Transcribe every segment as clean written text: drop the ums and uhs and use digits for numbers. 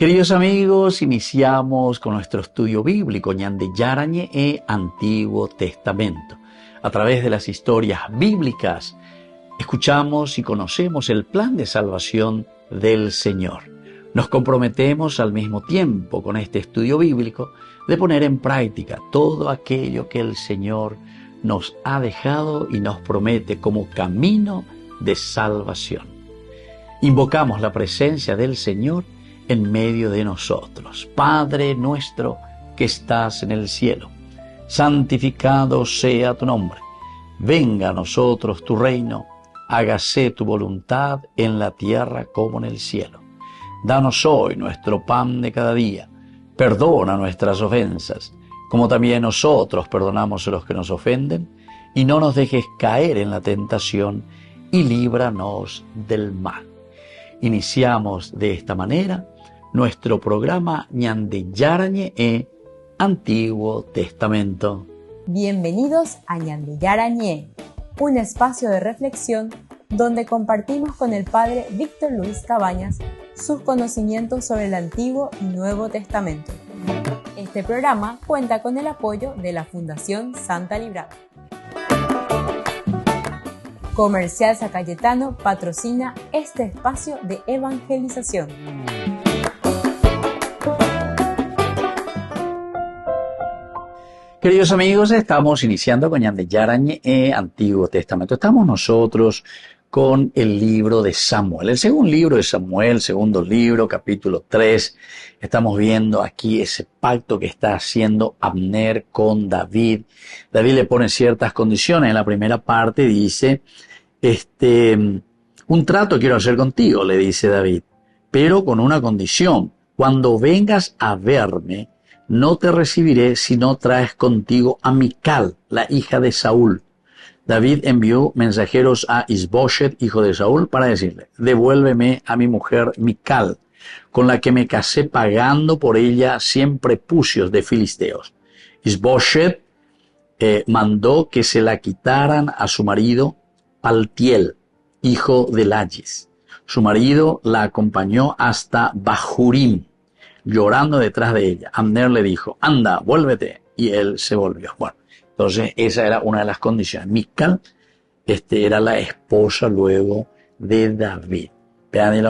Queridos amigos, iniciamos con nuestro estudio bíblico Ñande Yarañe e Antiguo Testamento. A través de las historias bíblicas, escuchamos y conocemos el plan de salvación del Señor. Nos comprometemos al mismo tiempo con este estudio bíblico de poner en práctica todo aquello que el Señor nos ha dejado y nos promete como camino de salvación. Invocamos la presencia del Señor en medio de nosotros. Padre nuestro que estás en el cielo, santificado sea tu nombre. Venga a nosotros tu reino, hágase tu voluntad en la tierra como en el cielo. Danos hoy nuestro pan de cada día. Perdona nuestras ofensas, como también nosotros perdonamos a los que nos ofenden, y no nos dejes caer en la tentación, y líbranos del mal. Iniciamos de esta manera nuestro programa Ñande Yarañe e Antiguo Testamento. Bienvenidos a Ñande Yarañe, un espacio de reflexión donde compartimos con el Padre Víctor Luis Cabañas sus conocimientos sobre el Antiguo y Nuevo Testamento. Este programa cuenta con el apoyo de la Fundación Santa Librada. Comercial San Cayetano patrocina este espacio de evangelización. Queridos amigos, estamos iniciando con Ñande Yarañe e Antiguo Testamento. Estamos nosotros con el libro de Samuel, el segundo libro de Samuel, segundo libro, capítulo 3. Estamos viendo aquí ese pacto que está haciendo Abner con David. David le pone ciertas condiciones. En la primera parte dice, un trato quiero hacer contigo, le dice David, pero con una condición. Cuando vengas a verme, no te recibiré si no traes contigo a Mical, la hija de Saúl. David envió mensajeros a Isboshet, hijo de Saúl, para decirle, devuélveme a mi mujer Mical, con la que me casé pagando por ella 100 prepucios de filisteos. Isboshet mandó que se la quitaran a su marido Paltiel, hijo de Lachis. Su marido la acompañó hasta Bahurim, llorando detrás de ella. Abner le dijo, anda, vuélvete. Y él se volvió. Bueno, entonces esa era una de las condiciones. Mical era la esposa luego de David. Vean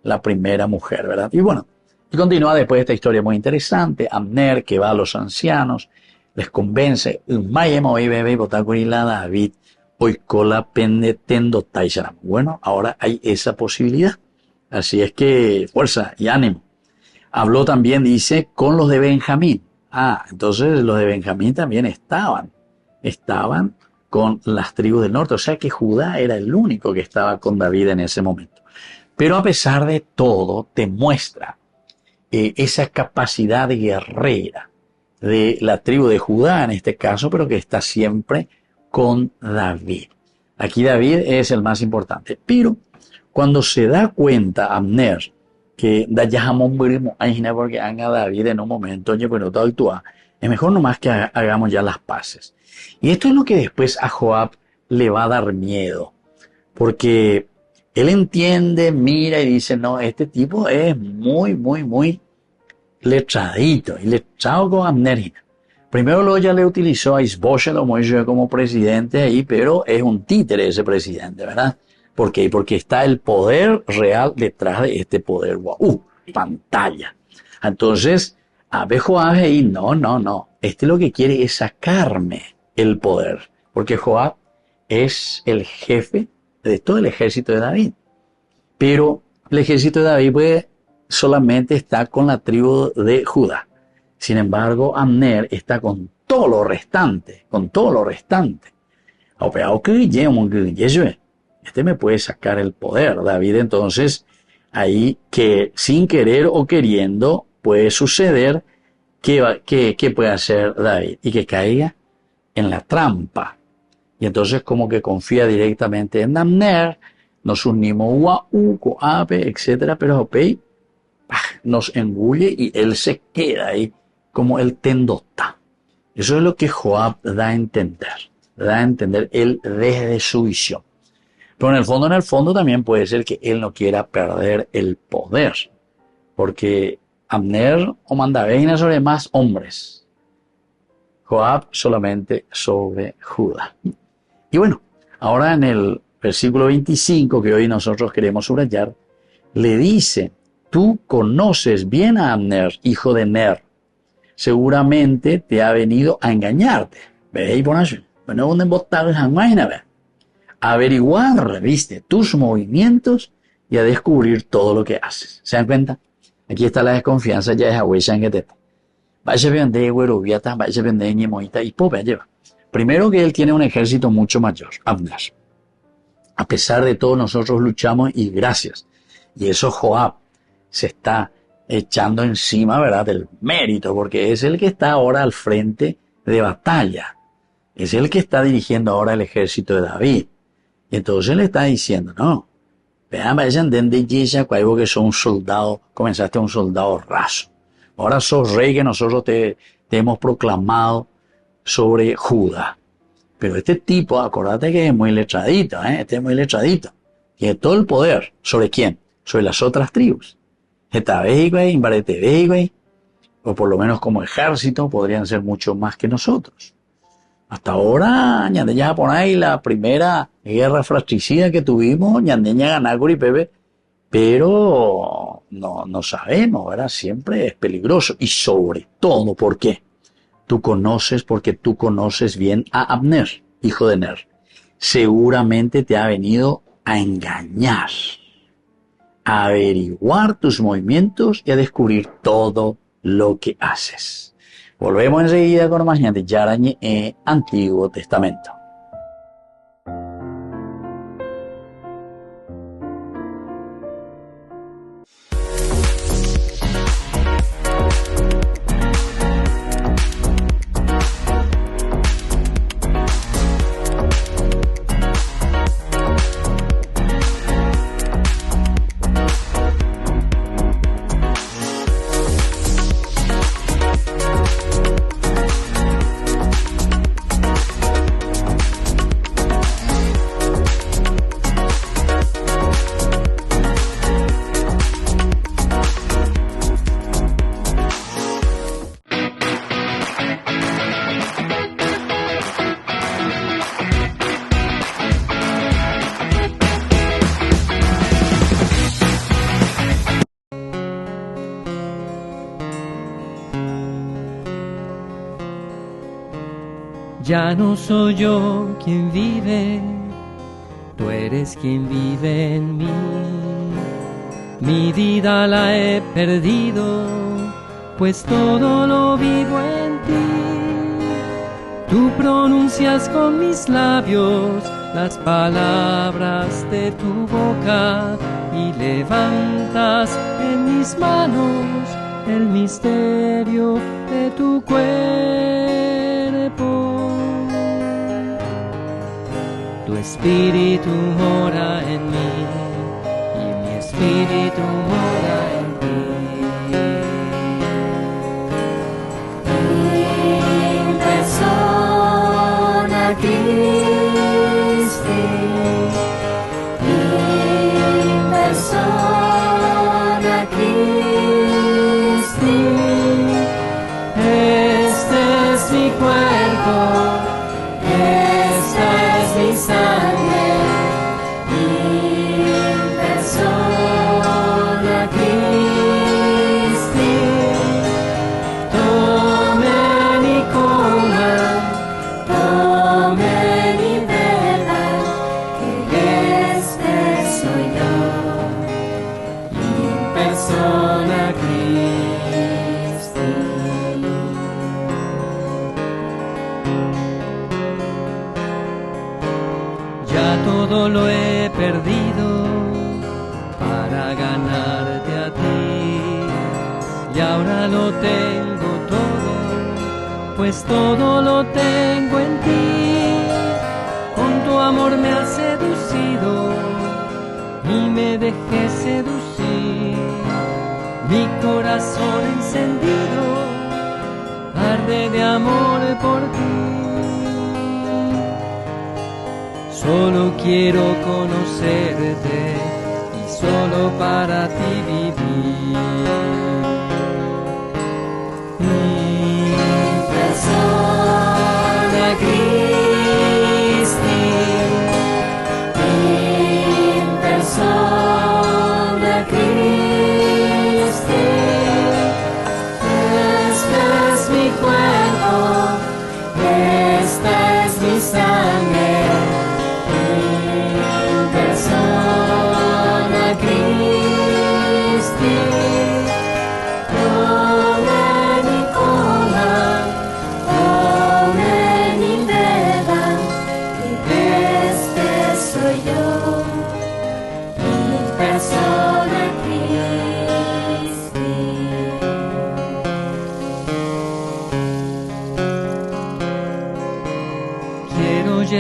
la primera mujer, ¿verdad? Y bueno, y continúa después esta historia muy interesante. Abner que va a los ancianos, les convence. David, bueno, ahora hay esa posibilidad. Así es que fuerza y ánimo. Habló también, dice, con los de Benjamín. Entonces los de Benjamín también estaban con las tribus del norte. O sea que Judá era el único que estaba con David en ese momento. Pero a pesar de todo, te muestra esa capacidad guerrera de la tribu de Judá en este caso, pero que está siempre con David. Aquí David es el más importante. Pero cuando se da cuenta Abner que porque haga David en un momento, es mejor nomás que hagamos ya las paces. Y esto es lo que después a Joab le va a dar miedo, porque él entiende, mira y dice, no, este tipo es muy letradito, y letrado con Abner. Primero luego ya le utilizó a Isboshet como presidente ahí, pero es un títere ese presidente, ¿verdad? ¿Por qué? Porque está el poder real detrás de este poder. Pantalla. Entonces, Joab ahí, no. Lo que quiere es sacarme el poder. Porque Joab es el jefe de todo el ejército de David. Pero el ejército de David solamente está con la tribu de Judá. Sin embargo, Abner está con todo lo restante. Me puede sacar el poder. David entonces, ahí que sin querer o queriendo puede suceder que puede hacer David y que caiga en la trampa. Y entonces como que confía directamente en Abner, nos unimos etcétera, pero nos engulle y él se queda ahí como el tendota. Eso es lo que Joab da a entender él desde su visión. Pero en el fondo también puede ser que él no quiera perder el poder. porque Abner o mandabeina sobre más hombres, Joab solamente sobre Judá. Y bueno, ahora en el versículo 25 que hoy nosotros queremos subrayar, le dice, tú conoces bien a Abner, hijo de Ner, seguramente te ha venido a engañarte. ¿Veis por allí? Bueno, ¿dónde botar esa vaina? A averiguar, viste, tus movimientos y a descubrir todo lo que haces. ¿Se dan cuenta? Aquí está la desconfianza, ya es a huella en que te. Vaya bien de güeroviata, vaya bien de ñemoita y pope lleva. Primero que él tiene un ejército mucho mayor, Abner. A pesar de todo, nosotros luchamos y gracias. Y eso Joab se está echando encima, ¿verdad?, del mérito, porque es el que está ahora al frente de batalla. Es el que está dirigiendo ahora el ejército de David. Y entonces le está diciendo, no, vean, vayan de Yesha, cuando que sos un soldado, comenzaste un soldado raso. Ahora sos rey que nosotros te hemos proclamado sobre Judá. Pero este tipo, acordate que es muy letradito, este es muy letradito. Tiene todo el poder. ¿Sobre quién? Sobre las otras tribus. Getabey, Imbaretebey, o por lo menos como ejército, podrían ser mucho más que nosotros. Hasta ahora, ya por ahí, la primera guerra fratricida que tuvimos, ñandeña ganaguri Pepe, pero no sabemos, ¿verdad? Siempre es peligroso. Y sobre todo, ¿por qué? Porque tú conoces bien a Abner, hijo de Ner. Seguramente te ha venido a engañar, a averiguar tus movimientos y a descubrir todo lo que haces. Volvemos enseguida con más de Yarañe Antiguo Testamento. Ya no soy yo quien vive, tú eres quien vive en mí. Mi vida la he perdido, pues todo lo vivo en ti. Tú pronuncias con mis labios las palabras de tu boca y levantas en mis manos el misterio de tu cuerpo. Tu espíritu mora en mí y mi espíritu mora en ti. In persona Christi, in persona Christi, este es mi cuerpo, esta es mi sangre, in persona Christi. Tomen y coman, tomen y beban, que este soy yo, in persona Christi. Ya todo lo he perdido para ganarte a ti, y ahora lo tengo todo, pues todo lo tengo en ti. Con tu amor me has seducido y me dejé seducir. Mi corazón encendido arde de amor por ti. Solo quiero conocerte y solo para ti vivir.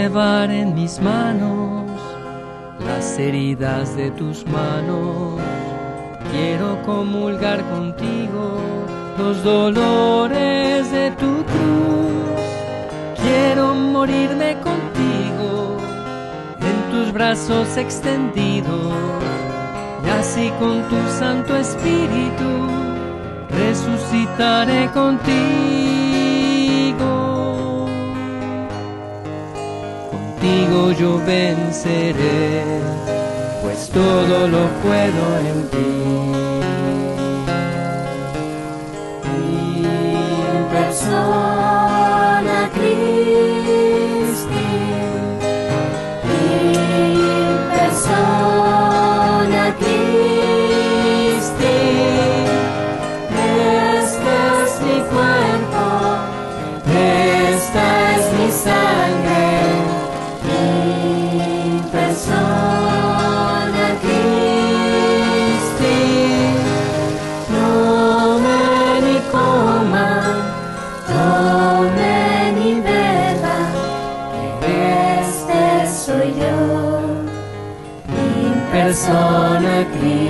llevar en mis manos las heridas de tus manos. Quiero comulgar contigo los dolores de tu cruz. Quiero morirme contigo en tus brazos extendidos, y así con tu Santo Espíritu resucitaré contigo. Contigo yo venceré, pues todo lo puedo en ti. In persona Christi, in persona Christi, este es mi cuerpo, esta es mi sangre. In persona Christi, nomen y coman, tomen y beban, que este soy yo, in persona Christi.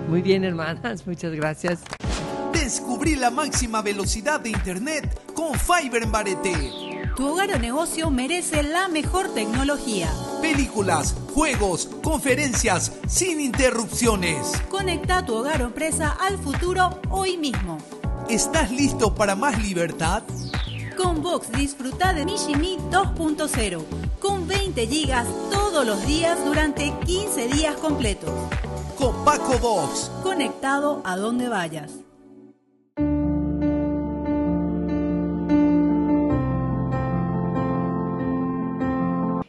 Muy bien, hermanas, muchas gracias. Descubrí la máxima velocidad de internet con Fiber en Barete. Tu hogar o negocio merece la mejor tecnología. Películas, juegos, conferencias, sin interrupciones. Conecta tu hogar o empresa al futuro hoy mismo. ¿Estás listo para más libertad? Con Vox disfruta de Mishimi 2.0 con 20 gigas todos los días durante 15 días completos. Con Paco Vox. Conectado a donde vayas.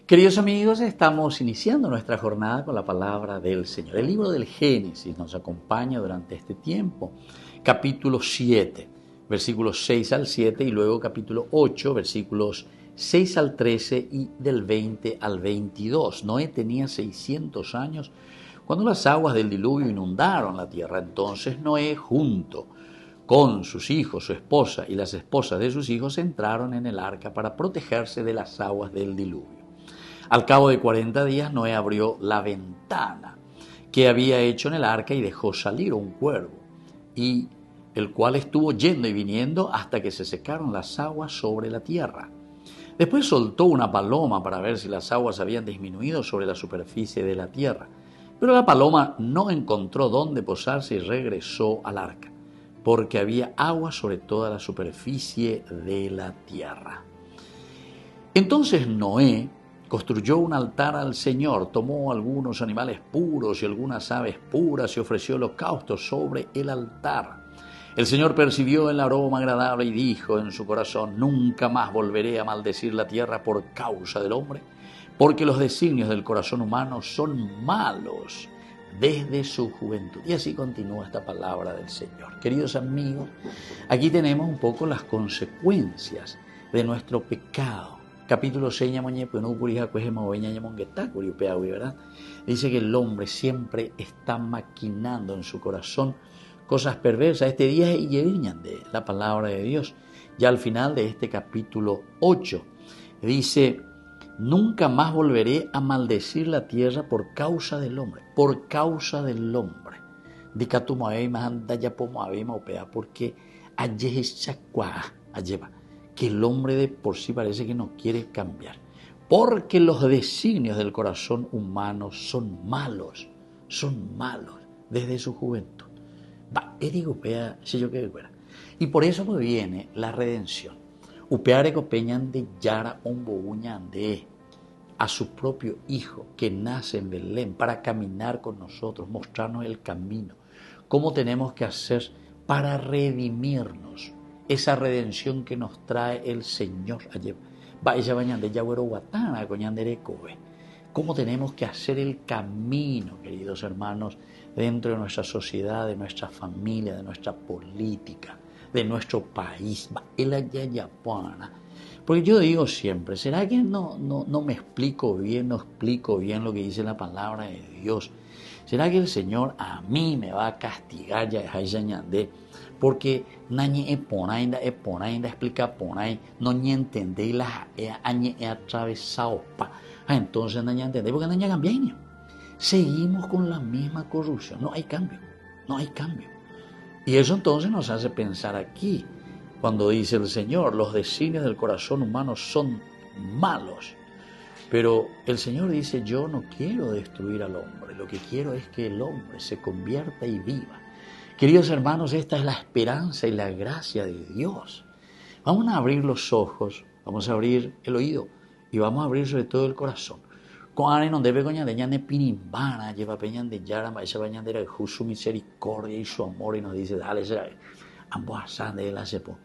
Queridos amigos, estamos iniciando nuestra jornada con la palabra del Señor. El libro del Génesis nos acompaña durante este tiempo. Capítulo 7, versículos 6 al 7 y luego capítulo 8, versículos 6 al 13 y del 20 al 22. Noé tenía 600 años cuando las aguas del diluvio inundaron la tierra. Entonces Noé, junto con sus hijos, su esposa y las esposas de sus hijos, entraron en el arca para protegerse de las aguas del diluvio. Al cabo de 40 días, Noé abrió la ventana que había hecho en el arca y dejó salir un cuervo, y el cual estuvo yendo y viniendo hasta que se secaron las aguas sobre la tierra. Después soltó una paloma para ver si las aguas habían disminuido sobre la superficie de la tierra. Pero la paloma no encontró dónde posarse y regresó al arca, porque había agua sobre toda la superficie de la tierra. Entonces Noé construyó un altar al Señor, tomó algunos animales puros y algunas aves puras y ofreció holocaustos sobre el altar. El Señor percibió el aroma agradable y dijo en su corazón: nunca más volveré a maldecir la tierra por causa del hombre, porque los designios del corazón humano son malos desde su juventud. Y así continúa esta palabra del Señor. Queridos amigos, aquí tenemos un poco las consecuencias de nuestro pecado. Capítulo 6, ¿verdad? Dice que el hombre siempre está maquinando en su corazón cosas perversas. Este día es de la palabra de Dios. Ya al final de este capítulo 8 dice: nunca más volveré a maldecir la tierra por causa del hombre. Por causa del hombre. Porque que el hombre de por sí parece que no quiere cambiar. Porque los designios del corazón humano son malos desde su juventud. Y por eso me viene la redención. Upeare copeñan de Yara Ombobuñan de a su propio Hijo que nace en Belén para caminar con nosotros, mostrarnos el camino, cómo tenemos que hacer para redimirnos, esa redención que nos trae el Señor. Cómo tenemos que hacer el camino, queridos hermanos, dentro de nuestra sociedad, de nuestra familia, de nuestra política, de nuestro país. Porque yo digo siempre, ¿será que no me explico bien, no explico bien lo que dice la palabra de Dios? ¿Será que el Señor a mí me va a castigar ya porque nañe ponainda explica ponai no ni entendé la añe atravesado pa? Entonces naña entendé porque naña cambia. Seguimos con la misma corrupción, no hay cambio. Y eso entonces nos hace pensar aquí, cuando dice el Señor, los designios del corazón humano son malos. Pero el Señor dice, yo no quiero destruir al hombre, lo que quiero es que el hombre se convierta y viva. Queridos hermanos, esta es la esperanza y la gracia de Dios. Vamos a abrir los ojos, vamos a abrir el oído y vamos a abrir sobre todo el corazón. Cuando no debe coña de ñane pinimbana, lleva peñan de yarama, esa bañandera de su misericordia y su amor y nos dice, dale, ambos asan de la sepo.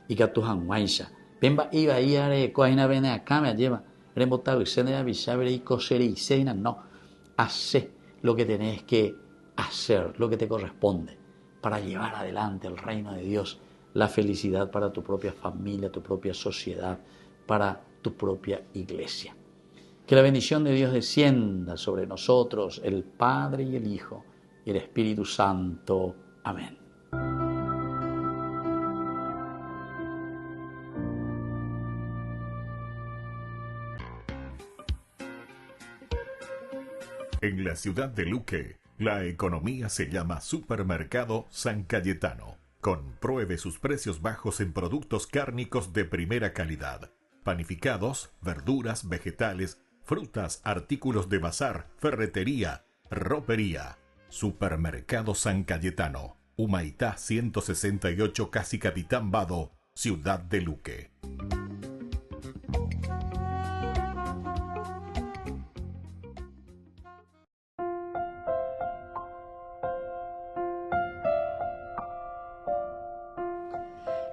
Y que tu hanguaisa. Pemba iba y are coaina bene acá me lleva. Remotado y sene avisar y coser y cena. No, hace lo que tenés que hacer, lo que te corresponde para llevar adelante el reino de Dios, la felicidad para tu propia familia, tu propia sociedad, para tu propia iglesia. Que la bendición de Dios descienda sobre nosotros, el Padre y el Hijo y el Espíritu Santo. Amén. En la ciudad de Luque, la economía se llama Supermercado San Cayetano. Compruebe sus precios bajos en productos cárnicos de primera calidad. Panificados, verduras, vegetales, frutas, artículos de bazar, ferretería, ropería. Supermercado San Cayetano, Humaitá 168, Casi Capitán Vado, ciudad de Luque.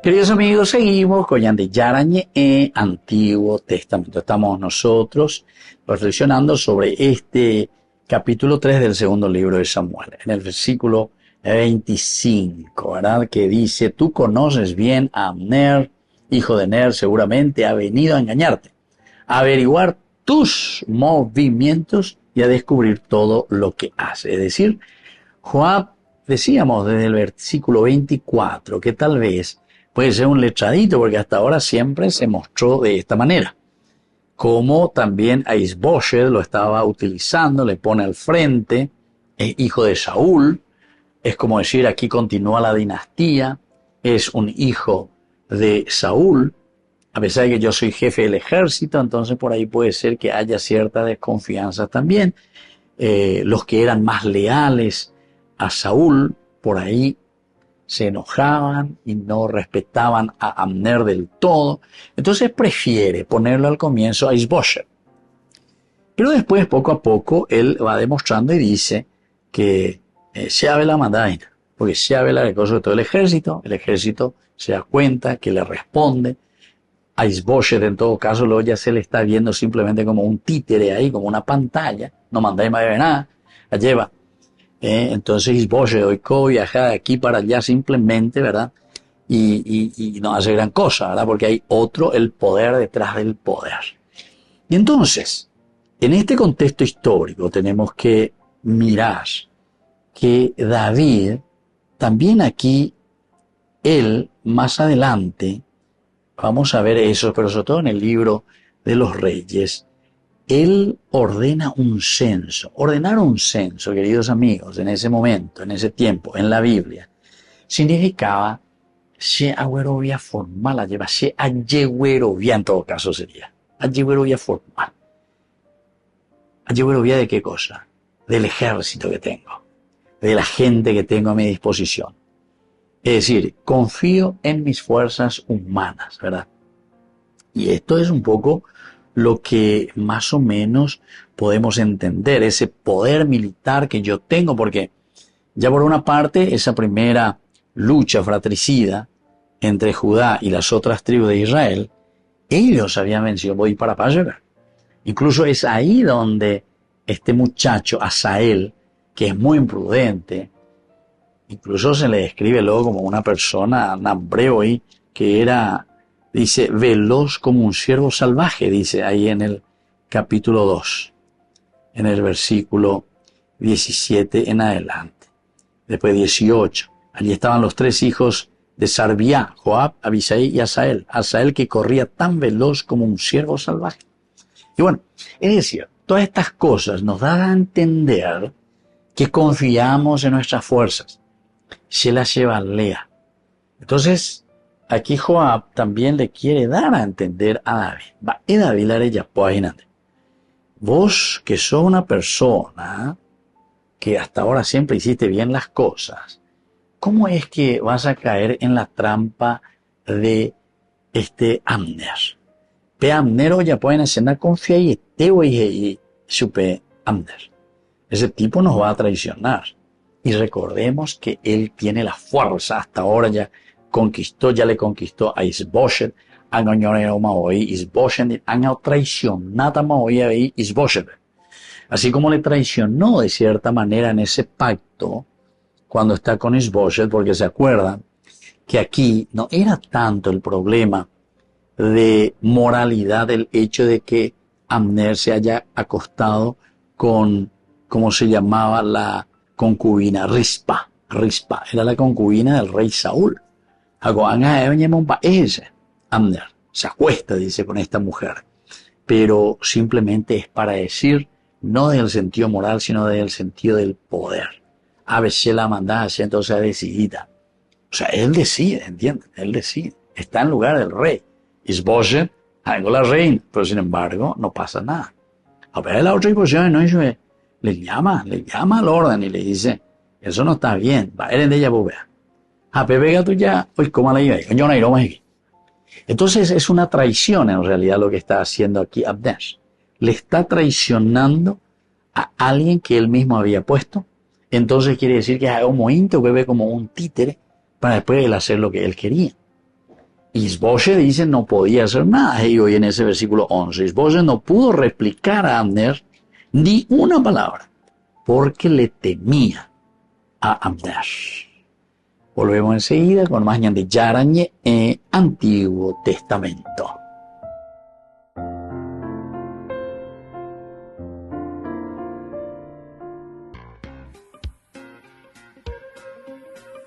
Queridos amigos, seguimos con Yande Yarañe, Antiguo Testamento. Estamos nosotros reflexionando sobre este capítulo 3 del segundo libro de Samuel, en el versículo 25, ¿verdad? Que dice, tú conoces bien a Abner, hijo de Ner, seguramente ha venido a engañarte, a averiguar tus movimientos y a descubrir todo lo que hace. Es decir, Joab, decíamos desde el versículo 24, que tal vez puede ser un letradito, porque hasta ahora siempre se mostró de esta manera. Como también a Isboset lo estaba utilizando, le pone al frente, es hijo de Saúl, es como decir, aquí continúa la dinastía, es un hijo de Saúl, a pesar de que yo soy jefe del ejército, entonces por ahí puede ser que haya cierta desconfianza también. Los que eran más leales a Saúl, por ahí se enojaban y no respetaban a Abner del todo. Entonces prefiere ponerlo al comienzo a Isboset. Pero después, poco a poco, él va demostrando y dice que se abre la mandaina, porque se abre la cosa de todo el ejército se da cuenta que le responde. A Isboset, en todo caso, luego ya se le está viendo simplemente como un títere ahí, como una pantalla, no mandáis más de nada, la lleva. Entonces Isboset hoy viaja de aquí para allá simplemente, ¿verdad? Y no hace gran cosa, ¿verdad? Porque hay otro, el poder detrás del poder. Y entonces, en este contexto histórico tenemos que mirar que David, también aquí, él, más adelante, vamos a ver eso, pero sobre todo en el libro de los Reyes, él ordena un censo. Ordenar un censo, queridos amigos, en ese momento, en ese tiempo, en la Biblia, significaba se agüerovia formal, la lleva se ayegüerovia en todo caso sería. Ayegüerovia formal. Ayegüerovia de qué cosa? Del ejército que tengo, de la gente que tengo a mi disposición. Es decir, confío en mis fuerzas humanas, ¿verdad? Y esto es un poco lo que más o menos podemos entender, ese poder militar que yo tengo, porque ya por una parte, esa primera lucha fratricida entre Judá y las otras tribus de Israel, ellos habían vencido, voy para allá. Incluso es ahí donde este muchacho, Asael, que es muy imprudente, incluso se le describe luego como una persona, Nambreo, que era, dice, veloz como un ciervo salvaje, dice ahí en el capítulo 2, en el versículo 17 en adelante. Después 18. Allí estaban los 3 hijos de Sarvía, Joab, Abisai y Asael. Asael que corría tan veloz como un ciervo salvaje. Y bueno, es decir, todas estas cosas nos dan a entender que confiamos en nuestras fuerzas. Se las lleva Lea. Entonces, aquí Joab también le quiere dar a entender a David. Va, y David le ya vos que sos una persona que hasta ahora siempre hiciste bien las cosas, ¿cómo es que vas a caer en la trampa de Abner? Pe Abner ya pueden hacer una confía y supe Abner. Ese tipo nos va a traicionar. Y recordemos que él tiene la fuerza. Hasta ahora ya le conquistó a Isboshet. Han ganado Maoi Isboshet. Han traicionado a Maoi Isboshet. Así como le traicionó de cierta manera en ese pacto cuando está con Isboshet, porque se acuerdan que aquí no era tanto el problema de moralidad el hecho de que Abner se haya acostado con, ¿cómo se llamaba la concubina? Rispa era la concubina del rey Saúl. Abner se acuesta, dice, con esta mujer, pero simplemente es para decir, no desde el sentido moral, sino desde el sentido del poder. A veces la mandada, entonces decidida. O sea, él decide, ¿entienden? Él decide. Está en lugar del rey. Isboshet, algo la reina, pero sin embargo, no pasa nada. A ver, la otra hipótesis, ¿no? Le llama al orden y le dice, eso no está bien, va, eres de ella, bobea. A Pepe tú ya, hoy cómo la iba, yo no iré más aquí. Entonces es una traición en realidad lo que está haciendo aquí Abner. Le está traicionando a alguien que él mismo había puesto. Entonces quiere decir que es un momento que ve como un títere para después él hacer lo que él quería. Isboshet dice no podía hacer nada. Y hoy en ese versículo 11, Isboshet no pudo replicar a Abner ni una palabra porque le temía a Abner. Volvemos enseguida con más de Yarañe en Antiguo Testamento.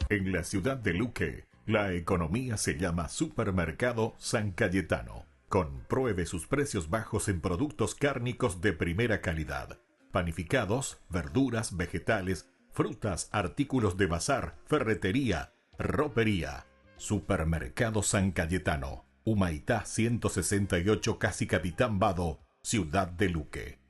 En la ciudad de Luque, la economía se llama Supermercado San Cayetano. Compruebe sus precios bajos en productos cárnicos de primera calidad. Panificados, verduras, vegetales, frutas, artículos de bazar, ferretería, ropería. Supermercado San Cayetano. Humaitá 168, Casi Capitán Vado, ciudad de Luque.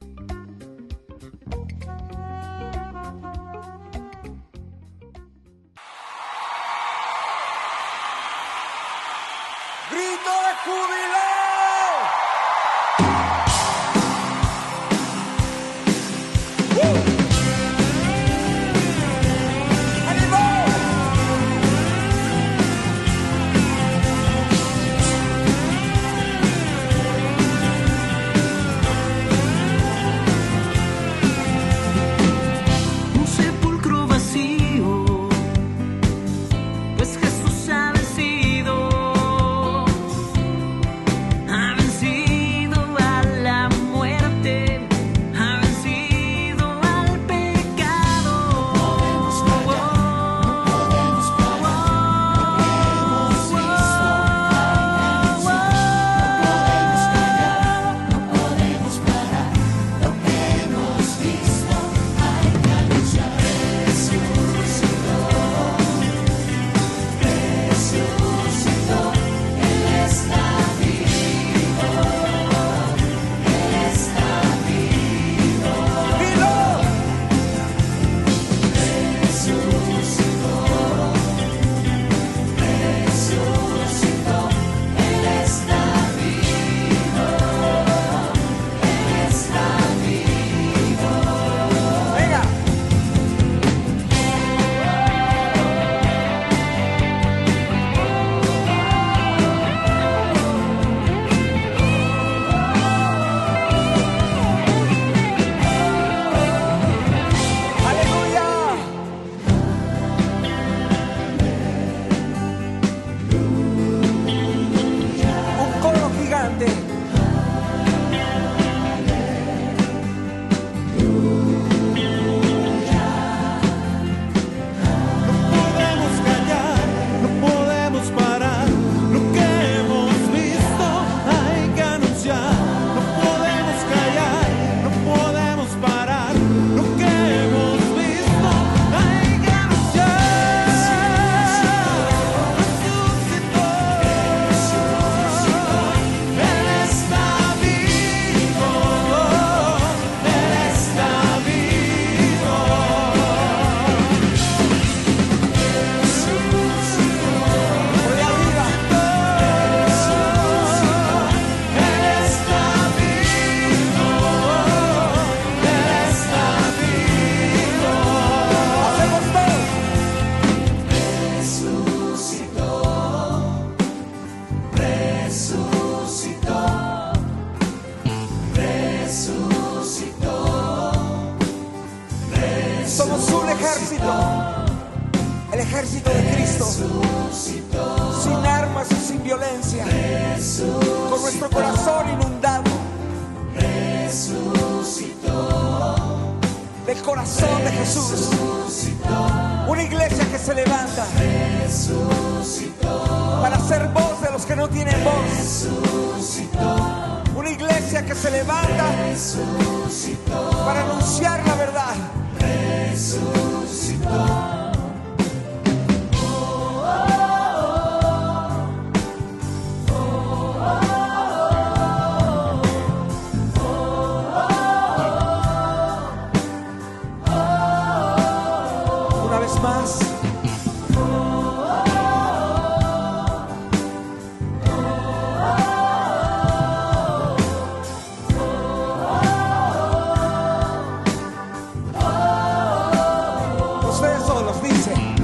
¡Grito de júbilo! ya, no podemos callar, no podemos parar lo que hemos visto. Hay ganas ya. Resucitó, Él está vivo, Él está vivo. Por allá arriba. Él está vivo, Él está vivo. Hacemos todos. Resucitó, resucitó, resucitó, resucitó. Somos un ejército, el ejército de Cristo, sin armas y sin violencia, con nuestro corazón inundado del corazón de Jesús. Una iglesia que se levanta para ser voz de los que no tienen voz. Una iglesia que se levanta para anunciar la verdad. Una vez más. Ustedes solos dicen.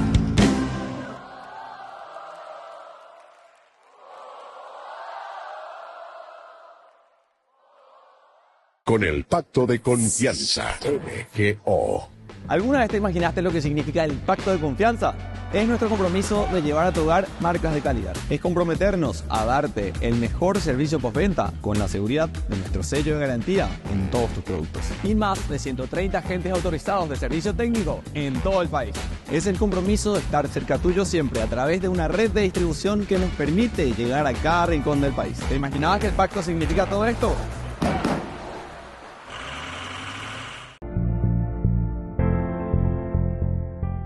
Con el pacto de confianza. MGO. ¿Alguna vez te imaginaste lo que significa el pacto de confianza? Es nuestro compromiso de llevar a tu hogar marcas de calidad. Es comprometernos a darte el mejor servicio postventa con la seguridad de nuestro sello de garantía en todos tus productos. Y más de 130 agentes autorizados de servicio técnico en todo el país. Es el compromiso de estar cerca tuyo siempre a través de una red de distribución que nos permite llegar a cada rincón del país. ¿Te imaginabas que el pacto significa todo esto?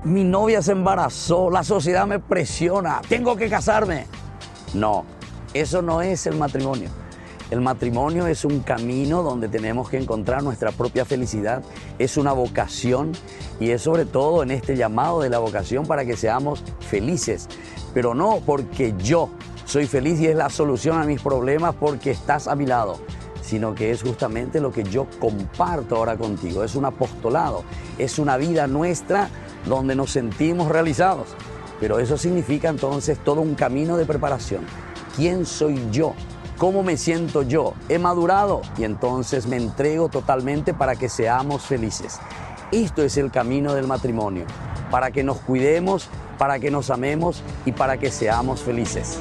Mi novia se embarazó, la sociedad me presiona, tengo que casarme. No, eso no es el matrimonio. El matrimonio es un camino donde tenemos que encontrar nuestra propia felicidad, es una vocación y es sobre todo en este llamado de la vocación para que seamos felices, pero no porque yo soy feliz y es la solución a mis problemas porque estás a mi lado, sino que es justamente lo que yo comparto ahora contigo, es un apostolado, es una vida nuestra donde nos sentimos realizados. Pero eso significa entonces todo un camino de preparación. ¿Quién soy yo? ¿Cómo me siento yo? ¿He madurado? Y entonces me entrego totalmente para que seamos felices. Esto es el camino del matrimonio, para que nos cuidemos, para que nos amemos y para que seamos felices.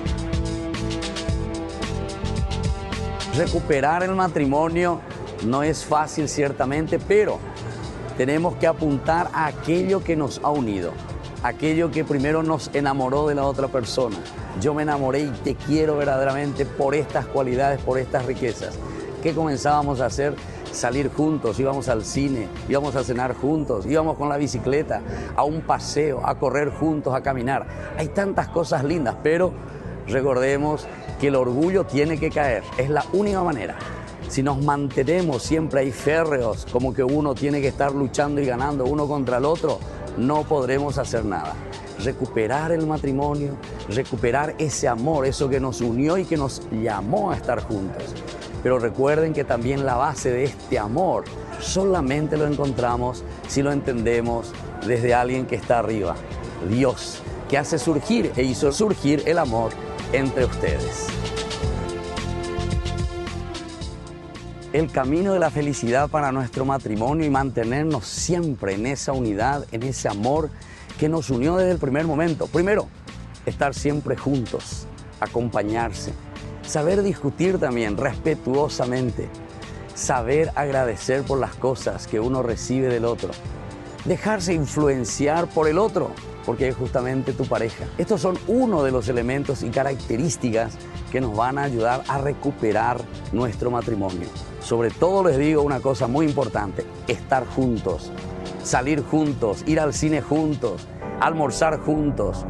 Recuperar el matrimonio no es fácil ciertamente, pero tenemos que apuntar a aquello que nos ha unido, aquello que primero nos enamoró de la otra persona. Yo me enamoré y te quiero verdaderamente por estas cualidades, por estas riquezas. ¿Qué comenzábamos a hacer? Salir juntos, íbamos al cine, íbamos a cenar juntos, íbamos con la bicicleta, a un paseo, a correr juntos, a caminar. Hay tantas cosas lindas, pero recordemos que el orgullo tiene que caer, es la única manera. Si nos mantenemos siempre ahí férreos, como que uno tiene que estar luchando y ganando uno contra el otro, no podremos hacer nada. Recuperar el matrimonio, recuperar ese amor, eso que nos unió y que nos llamó a estar juntos. Pero recuerden que también la base de este amor solamente lo encontramos si lo entendemos desde alguien que está arriba, Dios, que hace surgir e hizo surgir el amor entre ustedes. El camino de la felicidad para nuestro matrimonio y mantenernos siempre en esa unidad, en ese amor que nos unió desde el primer momento. Primero, estar siempre juntos, acompañarse, saber discutir también respetuosamente, saber agradecer por las cosas que uno recibe del otro, dejarse influenciar por el otro, porque es justamente tu pareja. Estos son uno de los elementos y características que nos van a ayudar a recuperar nuestro matrimonio. Sobre todo les digo una cosa muy importante: estar juntos, salir juntos, ir al cine juntos, almorzar juntos.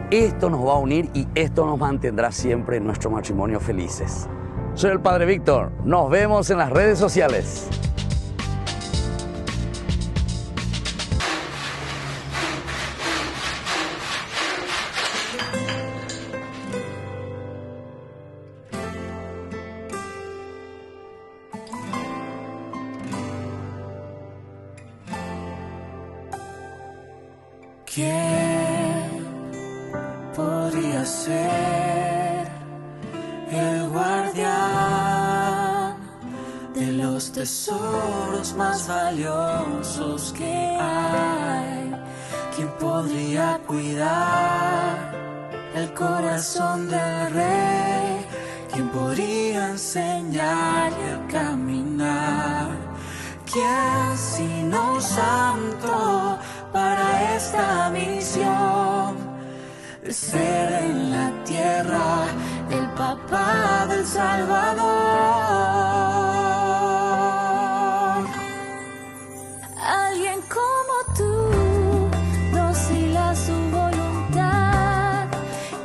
Esto nos va a unir y esto nos mantendrá siempre en nuestro matrimonio felices. Soy el Padre Víctor. Nos vemos en las redes sociales. ¿Quién podría ser el guardián de los tesoros más valiosos que hay? ¿Quién podría cuidar el corazón del rey? ¿Quién podría enseñarle a caminar? ¿Quién sino santo para esta misión de ser en la tierra el papá del Salvador? Alguien como tú, dócil a su voluntad,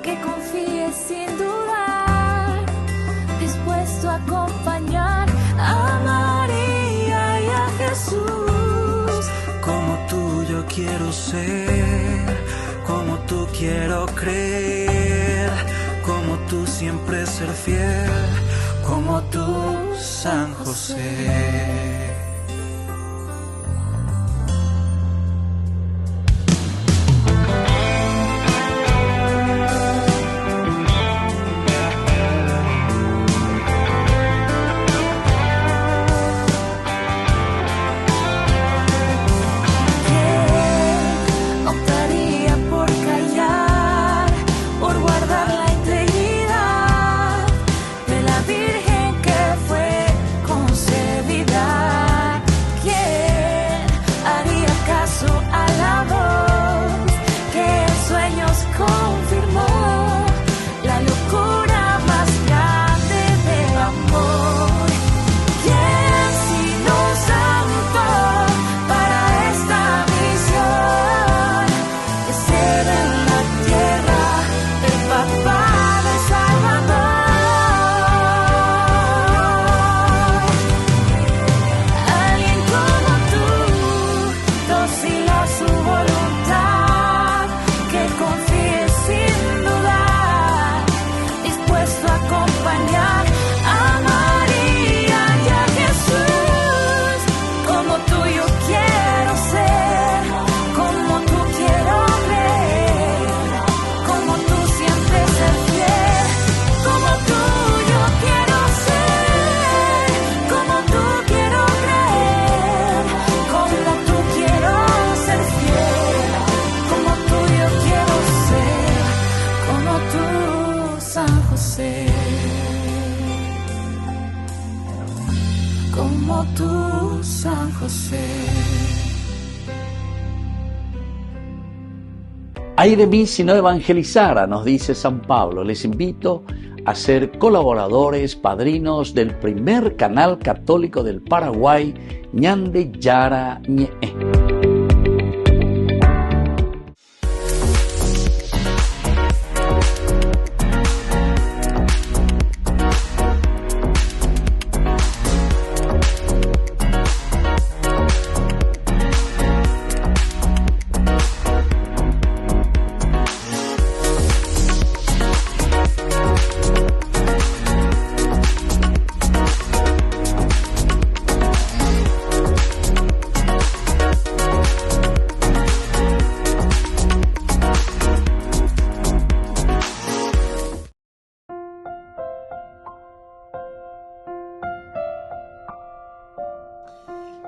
que confíe sin dudar, dispuesto a acompañar a María y a Jesús. Como tú yo quiero ser, como tú quiero creer, como tú siempre ser fiel, como tú, San José. Como tú, San José. Ay de mí si no evangelizara, nos dice San Pablo. Les invito a ser colaboradores, padrinos del primer canal católico del Paraguay, Ñande Yara Ñe.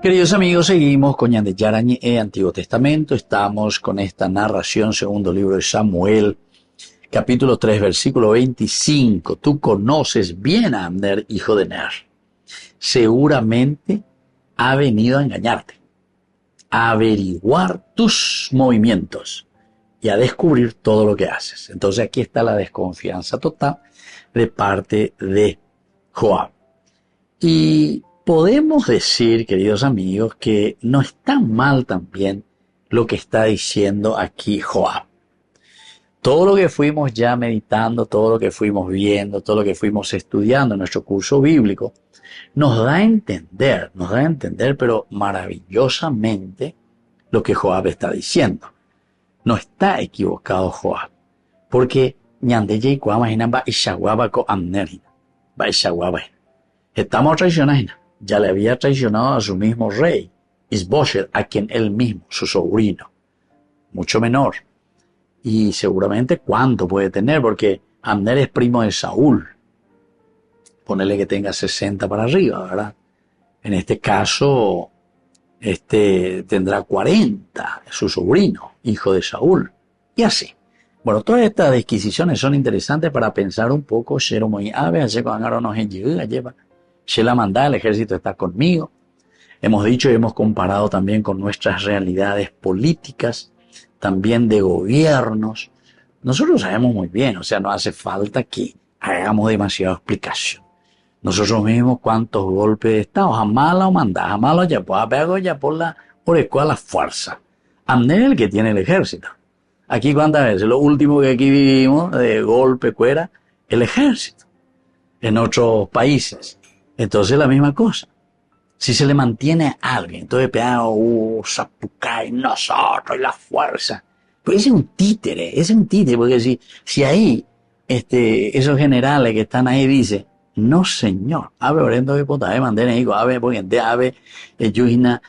Queridos amigos, seguimos con Ñande Yara Ñe, Antiguo Testamento. Estamos con esta narración, segundo libro de Samuel, capítulo 3, versículo 25. Tú conoces bien a Abner, hijo de Ner. Seguramente ha venido a engañarte. a averiguar tus movimientos y a descubrir todo lo que haces. Entonces aquí está la desconfianza total de parte de Joab. Y podemos decir, queridos amigos, que no está mal también lo que está diciendo aquí Joab. Todo lo que fuimos ya meditando, todo lo que fuimos viendo, todo lo que fuimos estudiando en nuestro curso bíblico, nos da a entender, pero maravillosamente, lo que Joab está diciendo. No está equivocado Joab, porque estamos traicionando. Ya le había traicionado a su mismo rey, Isboset, a quien él mismo, su sobrino, mucho menor. Y seguramente cuánto puede tener, porque Abner es primo de Saúl. Ponele que tenga 60 para arriba, ¿verdad? En este caso, tendrá 40, su sobrino, hijo de Saúl. Y así. Bueno, todas estas disquisiciones son interesantes para pensar un poco. La mandada, el ejército está conmigo. Hemos dicho y hemos comparado también con nuestras realidades políticas, también de gobiernos. Nosotros sabemos muy bien, o sea, no hace falta que hagamos demasiada explicación. Nosotros mismos cuántos golpes de Estado, jamás lo mandamos, jamás lo ya por la oreco a la fuerza. Abner es el que tiene el ejército. Aquí cuántas veces, lo último que aquí vivimos de golpe fuera, el ejército. En otros países. Entonces la misma cosa. Si se le mantiene a alguien, entonces Zapucay, nosotros y la fuerza. Pues ese es un títere, porque si ahí, esos generales que están ahí dicen, no señor, orendo de potaje, mandene, digo, porque yujina,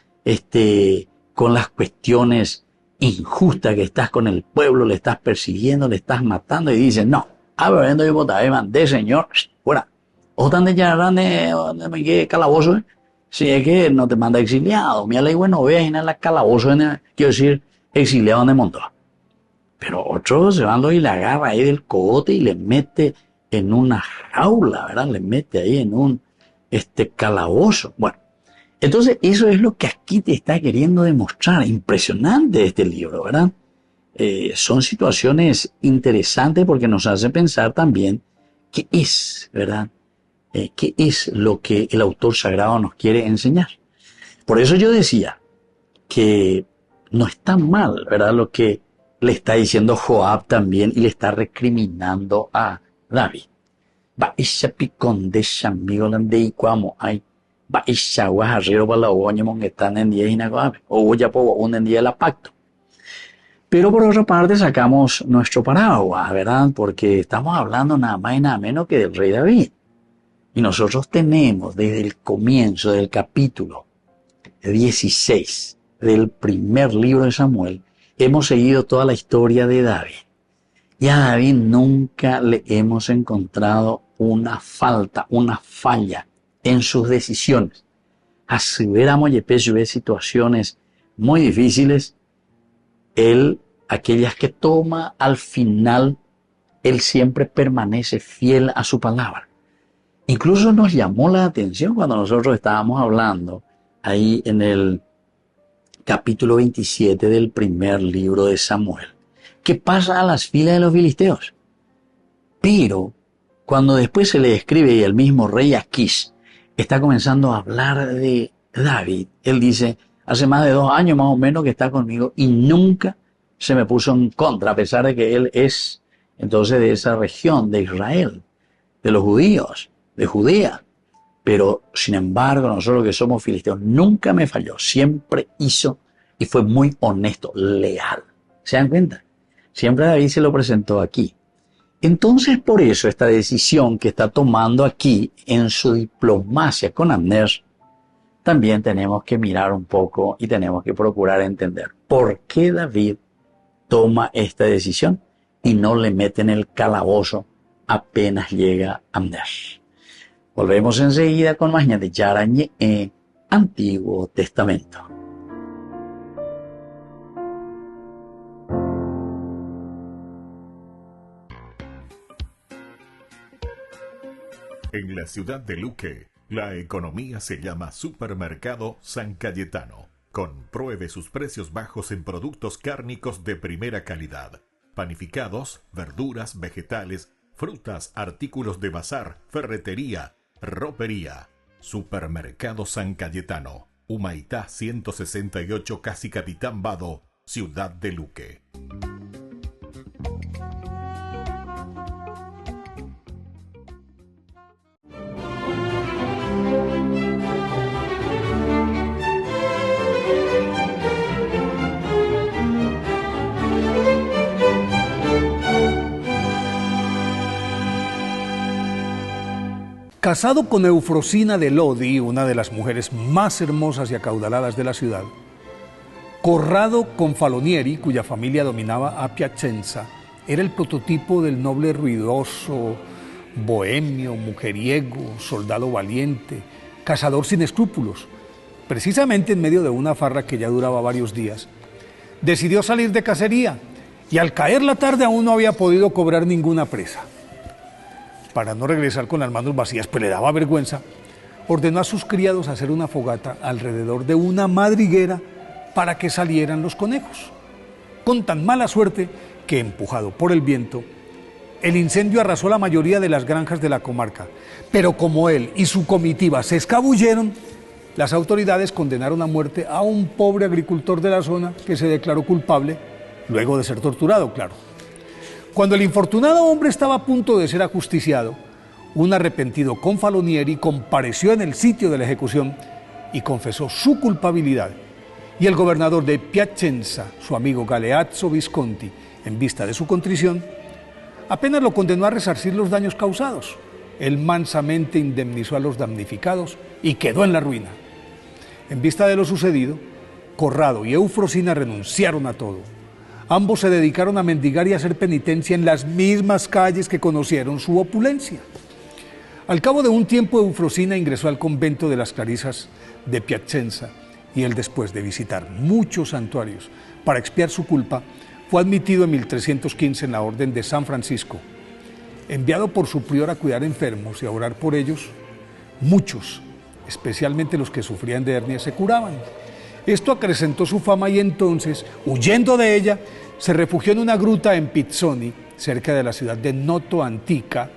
con las cuestiones injustas que estás con el pueblo, le estás persiguiendo, le estás matando, y dicen, no, orendo de potaje, mandé, señor, fuera. O tan de ya calabozo, si es que no te manda exiliado. Mira, bueno, veas en la calabozo, quiero decir, exiliado donde montó. Pero otros se van y le agarra ahí del cogote y le mete en una jaula, ¿verdad? Le mete ahí en un calabozo. Bueno, entonces eso es lo que aquí te está queriendo demostrar. Impresionante este libro, ¿verdad? Son situaciones interesantes porque nos hace pensar también qué es, ¿verdad? ¿Qué es lo que el autor sagrado nos quiere enseñar? Por eso yo decía que no está mal, ¿verdad? Lo que le está diciendo Joab también y le está recriminando a David. Pero por otra parte sacamos nuestro paraguas, ¿verdad? Porque estamos hablando nada más y nada menos que del rey David. Y nosotros tenemos desde el comienzo del capítulo 16 del primer libro de Samuel, hemos seguido toda la historia de David. Y a David nunca le hemos encontrado una falta, una falla en sus decisiones. Así veramos y situaciones muy difíciles, él, aquellas que toma al final, él siempre permanece fiel a su palabra. Incluso nos llamó la atención cuando nosotros estábamos hablando ahí en el capítulo 27 del primer libro de Samuel. ¿Qué pasa a las filas de los filisteos? Pero cuando después se le describe y el mismo rey Aquís está comenzando a hablar de David, él dice, hace más de 2 años más o menos que está conmigo y nunca se me puso en contra, a pesar de que él es entonces de esa región de Israel, de los judíos, de Judea. Pero, sin embargo, nosotros que somos filisteos, nunca me falló. Siempre hizo y fue muy honesto, leal. ¿Se dan cuenta? Siempre David se lo presentó aquí. Entonces, por eso, esta decisión que está tomando aquí en su diplomacia con Abner, también tenemos que mirar un poco y tenemos que procurar entender por qué David toma esta decisión y no le mete en el calabozo apenas llega Abner. Volvemos enseguida con más de Yarañe en Antiguo Testamento. En la ciudad de Luque, la economía se llama Supermercado San Cayetano, Compruebe sus precios bajos en productos cárnicos de primera calidad. Panificados, verduras, vegetales, frutas, artículos de bazar, ferretería, ropería. Supermercado San Cayetano. Humaitá 168, Casi Capitán Vado, Ciudad de Luque. Casado con Eufrosina de Lodi, una de las mujeres más hermosas y acaudaladas de la ciudad, Corrado Confalonieri, cuya familia dominaba a Piacenza, era el prototipo del noble ruidoso, bohemio, mujeriego, soldado valiente, cazador sin escrúpulos. Precisamente en medio de una farra que ya duraba varios días, decidió salir de cacería y al caer la tarde aún no había podido cobrar ninguna presa. Para no regresar con las manos vacías, pues le daba vergüenza, ordenó a sus criados hacer una fogata alrededor de una madriguera para que salieran los conejos. Con tan mala suerte que, empujado por el viento, el incendio arrasó la mayoría de las granjas de la comarca. Pero como él y su comitiva se escabulleron, las autoridades condenaron a muerte a un pobre agricultor de la zona que se declaró culpable, luego de ser torturado, claro. Cuando el infortunado hombre estaba a punto de ser ajusticiado, un arrepentido Confalonieri compareció en el sitio de la ejecución y confesó su culpabilidad. Y el gobernador de Piacenza, su amigo Galeazzo Visconti, en vista de su contrición, apenas lo condenó a resarcir los daños causados. Él mansamente indemnizó a los damnificados y quedó en la ruina. En vista de lo sucedido, Corrado y Eufrosina renunciaron a todo. Ambos se dedicaron a mendigar y a hacer penitencia en las mismas calles que conocieron su opulencia. Al cabo de un tiempo, Eufrosina ingresó al convento de las Clarisas de Piacenza y él, después de visitar muchos santuarios para expiar su culpa, fue admitido en 1315 en la Orden de San Francisco. Enviado por su prior a cuidar enfermos y a orar por ellos, muchos, especialmente los que sufrían de hernias, se curaban. Esto acrecentó su fama y entonces, huyendo de ella, se refugió en una gruta en Pizzoni, cerca de la ciudad de Noto Antica,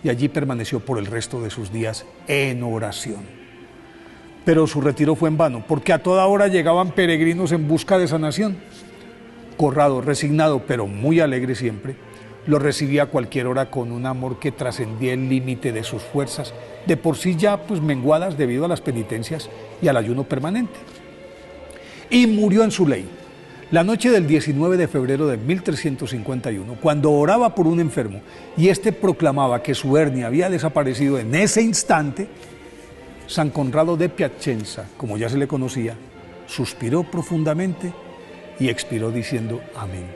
y allí permaneció por el resto de sus días en oración. Pero su retiro fue en vano, porque a toda hora llegaban peregrinos en busca de sanación. Corrado, resignado pero muy alegre siempre, lo recibía a cualquier hora con un amor que trascendía el límite de sus fuerzas, de por sí ya menguadas debido a las penitencias y al ayuno permanente. Y murió en su ley, la noche del 19 de febrero de 1351, cuando oraba por un enfermo y éste proclamaba que su hernia había desaparecido en ese instante. San Conrado de Piacenza, como ya se le conocía, suspiró profundamente y expiró diciendo amén.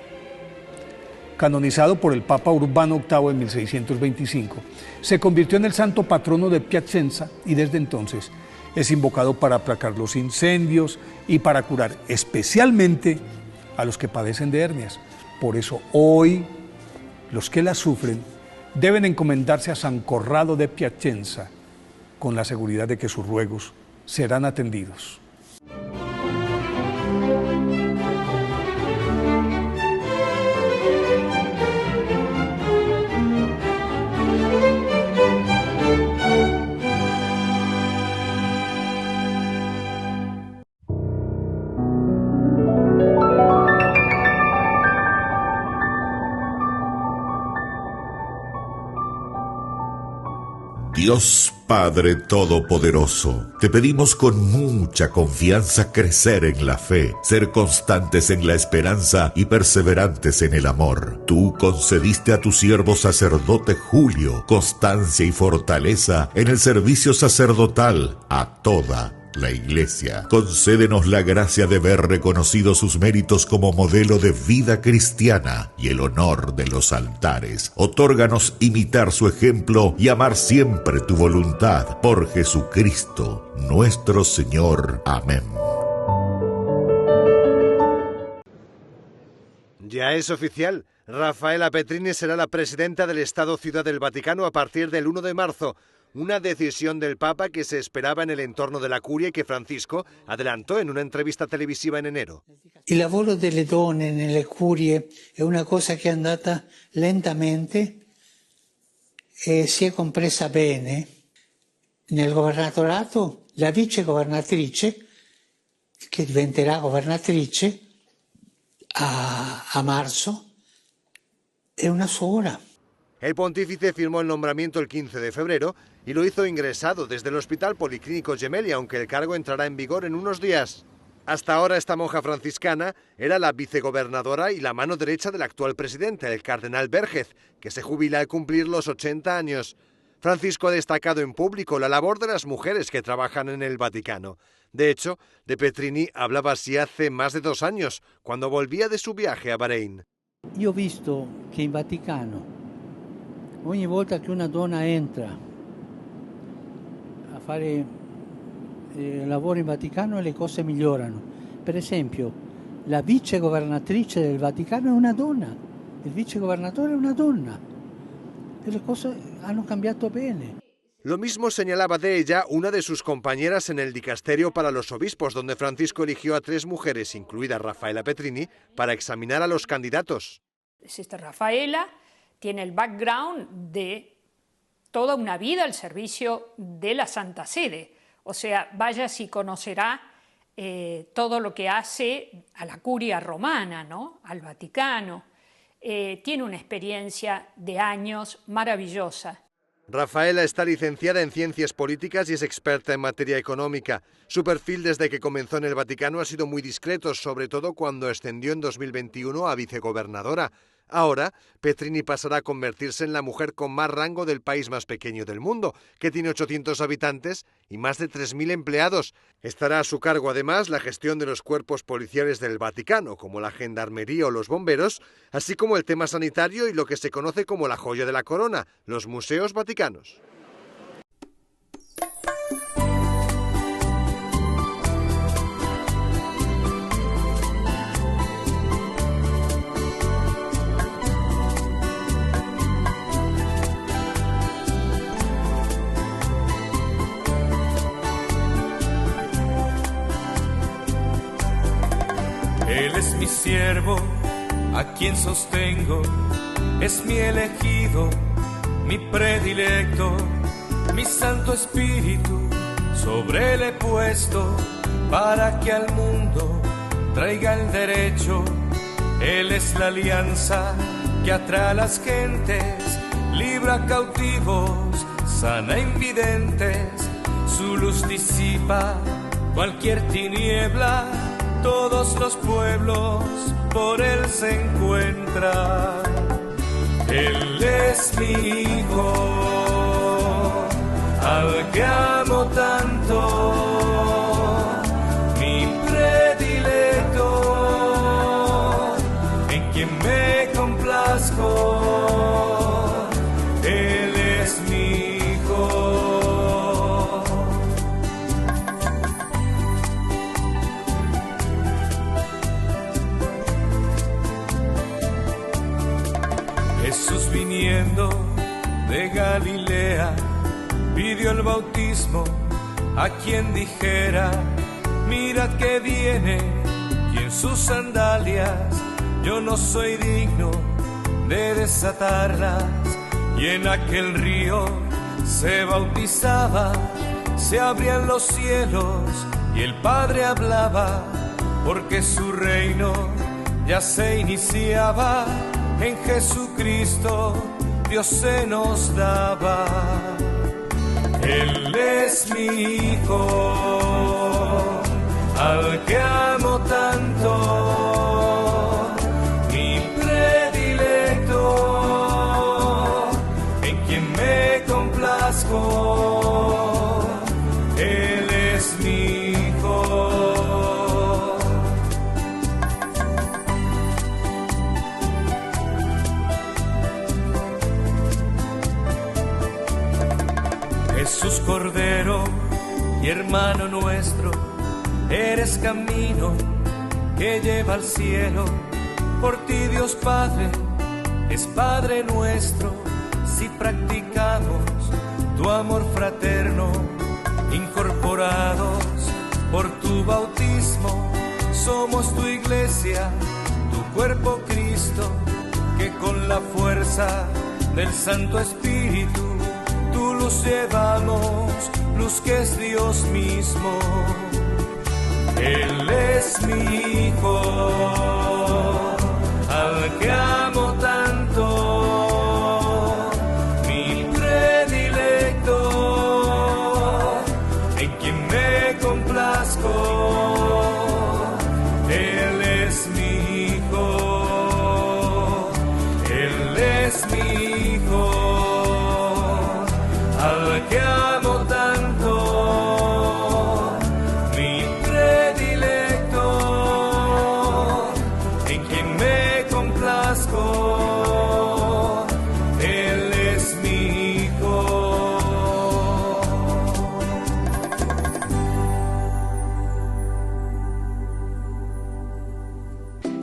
Canonizado por el Papa Urbano VIII en 1625, se convirtió en el santo patrono de Piacenza y desde entonces es invocado para aplacar los incendios y para curar especialmente a los que padecen de hernias. Por eso hoy los que las sufren deben encomendarse a San Corrado de Piacenza con la seguridad de que sus ruegos serán atendidos. Dios Padre Todopoderoso, te pedimos con mucha confianza crecer en la fe, ser constantes en la esperanza y perseverantes en el amor. Tú concediste a tu siervo sacerdote Julio constancia y fortaleza en el servicio sacerdotal a toda la Iglesia. Concédenos la gracia de ver reconocidos sus méritos como modelo de vida cristiana y el honor de los altares. Otórganos imitar su ejemplo y amar siempre tu voluntad. Por Jesucristo, nuestro Señor. Amén. Ya es oficial. Rafaela Petrini será la presidenta del Estado Ciudad del Vaticano a partir del 1 de marzo. una decisión del Papa que se esperaba en el entorno de la curia y que Francisco adelantó en una entrevista televisiva en enero. Il lavoro delle donne nelle curie è una cosa che è andata lentamente e si è compresa bene. Nel governatorato la vicegovernatrice, che diventerà governatrice a marzo, è una suora. El pontífice firmó el nombramiento el 15 de febrero y lo hizo ingresado desde el Hospital Policlínico Gemelli, aunque el cargo entrará en vigor en unos días. Hasta ahora esta monja franciscana era la vicegobernadora y la mano derecha del actual presidente, el cardenal Bergez, que se jubila al cumplir los 80 años. Francisco ha destacado en público la labor de las mujeres que trabajan en el Vaticano. De hecho, de Petrini hablaba así hace más de 2 años, cuando volvía de su viaje a Bahrein. Io ho visto che in Vaticano, ogni volta che una donna entra a fare lavoro in Vaticano, le cose migliorano. Per esempio, la vicegovernatrice del Vaticano è una donna, il vicegovernatore è una donna, e le cose hanno cambiato bene. Lo mismo señalaba de ella una de sus compañeras en el dicasterio para los obispos, donde Francisco eligió a 3 mujeres, incluida Raffaella Petrini, para examinar a los candidatos. Sister Raffaella tiene el background de toda una vida al servicio de la Santa Sede. O sea, vaya si conocerá todo lo que hace a la curia romana, ¿no? Al Vaticano. Tiene una experiencia de años maravillosa. Raffaella está licenciada en Ciencias Políticas y es experta en materia económica. Su perfil desde que comenzó en el Vaticano ha sido muy discreto, sobre todo cuando ascendió en 2021 a vicegobernadora. Ahora, Petrini pasará a convertirse en la mujer con más rango del país más pequeño del mundo, que tiene 800 habitantes y más de 3.000 empleados. Estará a su cargo además la gestión de los cuerpos policiales del Vaticano, como la gendarmería o los bomberos, así como el tema sanitario y lo que se conoce como la joya de la corona, los museos vaticanos. Él es mi siervo, a quien sostengo, es mi elegido, mi predilecto, mi Santo Espíritu, sobre él he puesto, para que al mundo traiga el derecho. Él es la alianza que atrae a las gentes, libra cautivos, sana invidentes, su luz disipa cualquier tiniebla. Todos los pueblos por él se encuentran. Él es mi hijo, al que amo tanto, mi predilecto, en quien me complazco. Él es mi hijo. Jesús viniendo de Galilea pidió el bautismo a quien dijera: mirad que viene, y en sus sandalias yo no soy digno de desatarlas. Y en aquel río se bautizaba, se abrían los cielos y el Padre hablaba, porque su reino ya se iniciaba. En Jesucristo Dios se nos daba. Él es mi hijo, al que amo tanto, mi predilecto, en quien me complazco. Él es mi hijo. Jesús Cordero y hermano nuestro, eres camino que lleva al cielo. Por ti Dios Padre es Padre nuestro, si practicamos tu amor fraterno, incorporados por tu bautismo, somos tu iglesia, tu cuerpo Cristo, que con la fuerza del Santo Espíritu, tu luz llevamos, luz que es Dios mismo. Él es mi Hijo, al que amo tanto, mi predilecto, en quien me complazco. Él es mi Hijo, Él es mi Hijo, al que amo tanto, mi predilecto, en quien me complazco. Él es mi Hijo.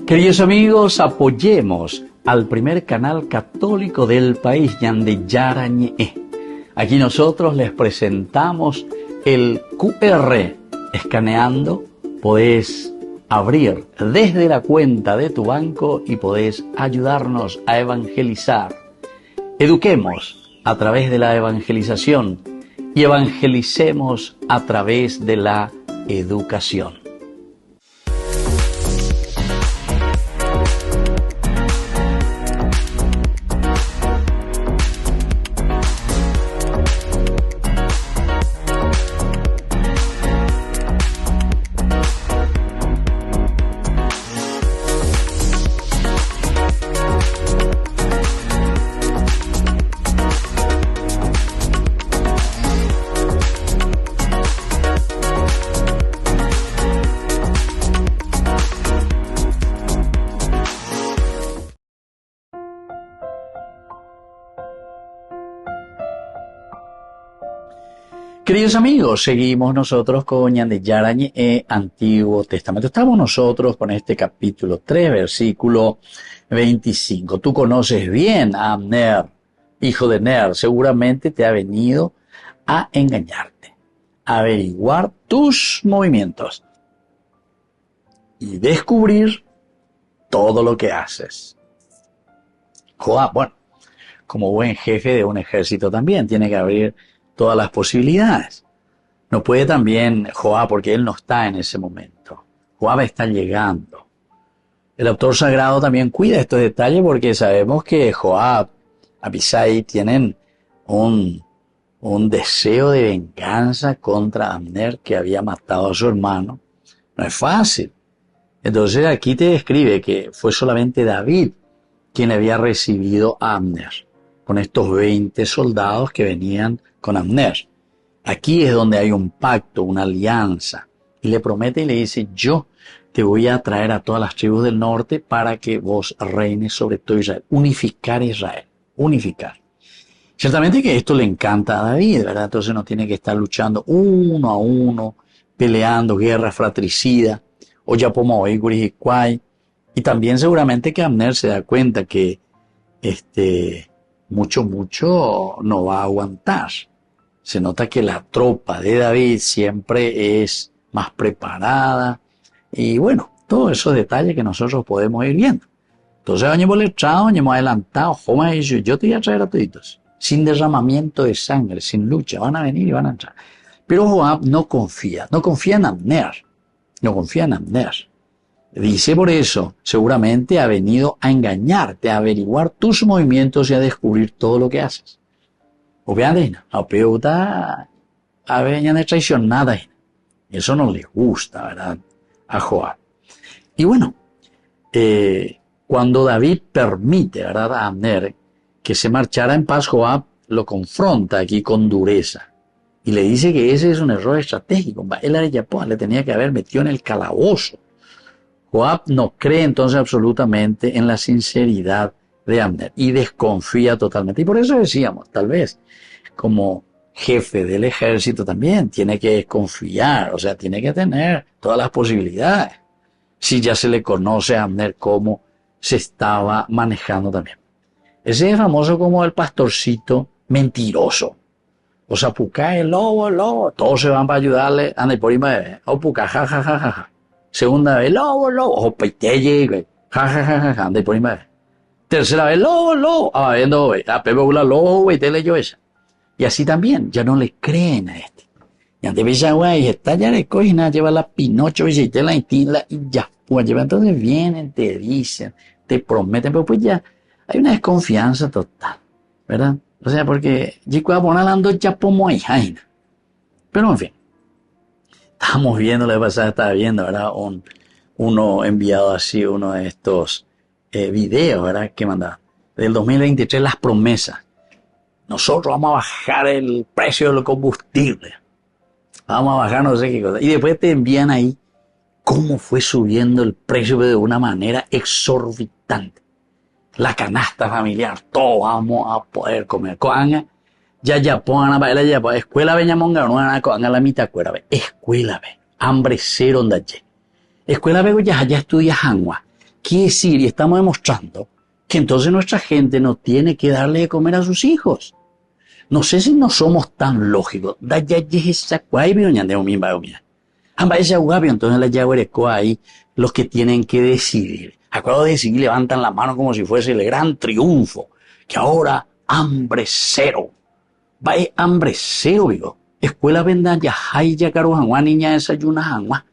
Queridos amigos, apoyemos al primer canal católico del país, Ñande Yarañe. Aquí nosotros les presentamos el QR. Escaneando, podés abrir desde la cuenta de tu banco y podés ayudarnos a evangelizar. Eduquemos a través de la evangelización y evangelicemos a través de la educación. Queridos amigos, seguimos nosotros con Ñande Yarañe, Antiguo Testamento. Estamos nosotros con este capítulo 3, versículo 25. Tú conoces bien a Abner, hijo de Ner. Seguramente te ha venido a engañarte, a averiguar tus movimientos y descubrir todo lo que haces. Joab, bueno, como buen jefe de un ejército también, tiene que abrir todas las posibilidades. No puede también Joab, porque él no está en ese momento. Joab está llegando. El autor sagrado también cuida estos detalles porque sabemos que Joab, Abisai tienen un deseo de venganza contra Abner, que había matado a su hermano. No es fácil. Entonces aquí te describe que fue solamente David quien había recibido a Abner, con estos 20 soldados que venían con Abner. Aquí es donde hay un pacto, una alianza. Y le promete y le dice, yo te voy a traer a todas las tribus del norte para que vos reines sobre todo Israel. Unificar Israel. Unificar. Ciertamente que esto le encanta a David, ¿verdad? Entonces no tiene que estar luchando uno a uno, peleando, guerra fratricida, o ya pomo y y también seguramente que Abner se da cuenta que mucho no va a aguantar. Se nota que la tropa de David siempre es más preparada. Y bueno, todos esos detalles que nosotros podemos ir viendo. Entonces, hemos adelantado, yo te voy a traer a toditos. Sin derramamiento de sangre, sin lucha. Van a venir y van a entrar. Pero Joab no confía en Abner. No confía en Abner. Dice por eso, seguramente ha venido a engañarte, a averiguar tus movimientos y a descubrir todo lo que haces. Obviamente, la peuta a veces traicionada. Eso no le gusta, ¿verdad? A Joab. Y bueno, cuando David permite, ¿verdad?, a Abner que se marchara en paz, Joab lo confronta aquí con dureza. Y le dice que ese es un error estratégico. Él le tenía que haber metido en el calabozo. Joab no cree entonces absolutamente en la sinceridad de Abner y desconfía totalmente. Y por eso decíamos, tal vez, como jefe del ejército también tiene que desconfiar, o sea, tiene que tener todas las posibilidades. Si ya se le conoce a Abner cómo se estaba manejando también. Ese es famoso como el pastorcito mentiroso. O sea, puca el lobo, todos se van para ayudarle, anda y por ahí me o puca, ja, ja, ja, ja, ja. Segunda vez, lobo, o peitelle, ja, ja, ja, ja, ja, anda y por ahí me tercera vez, lobo, viendo, a Pepe Bula, lobo, y te leyó esa. Y así también, ya no le creen a este. Y antes veía, güey, está ya le coge nada, lleva la Pinocho, y te la intila, y ya, pues lleva, entonces vienen, te dicen, te prometen, pero pues ya hay una desconfianza total, ¿verdad? O sea, porque Jico va hablando ya como jaina. Pero en fin, estamos viendo, la vez pasada estaba viendo, ¿verdad? Uno enviado así, uno de estos videos, ¿verdad? Que mandaba. Del 2023, las promesas. Nosotros vamos a bajar el precio del combustible. Vamos a bajar no sé qué cosa. Y después te envían ahí cómo fue subiendo el precio de una manera exorbitante. La canasta familiar, todo vamos a poder comer. Coanga, ya pongan a bailar, ya pongan. Escuela Beñamonga, no van a coanga la mitad, escuela ve. Hambre cero onda ye. Escuela ve, ya estudia Hangua. Quiere decir, y estamos demostrando que entonces nuestra gente no tiene que darle de comer a sus hijos. No sé si no somos tan lógicos. Da ya esa cuay, pero ya de mimba, Amba esa guabio, entonces la yaguereco ahí, los que tienen que decidir. Acuerdo de decidir, levantan la mano como si fuese el gran triunfo. Que ahora, hambre cero. Va hambre cero, digo. Escuela venda ya hay ya caro jangua, niña desayuna jangua.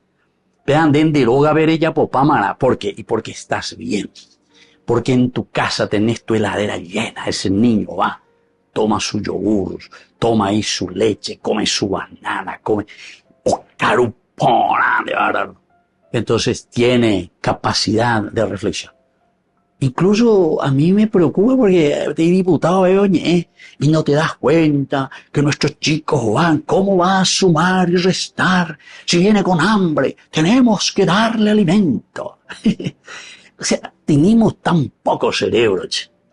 Vean, den deroga ver ella popámara. ¿Por qué? Y porque estás bien. Porque en tu casa tenés tu heladera llena. Ese niño va, toma su yogur, toma ahí su leche, come su banana, come carupona, de verdad. Entonces tiene capacidad de reflexión. Incluso a mí me preocupa porque te diputado veo y no te das cuenta que nuestros chicos van, ¿cómo va a sumar y restar? Si viene con hambre, tenemos que darle alimento. O sea, tenemos tan poco cerebro,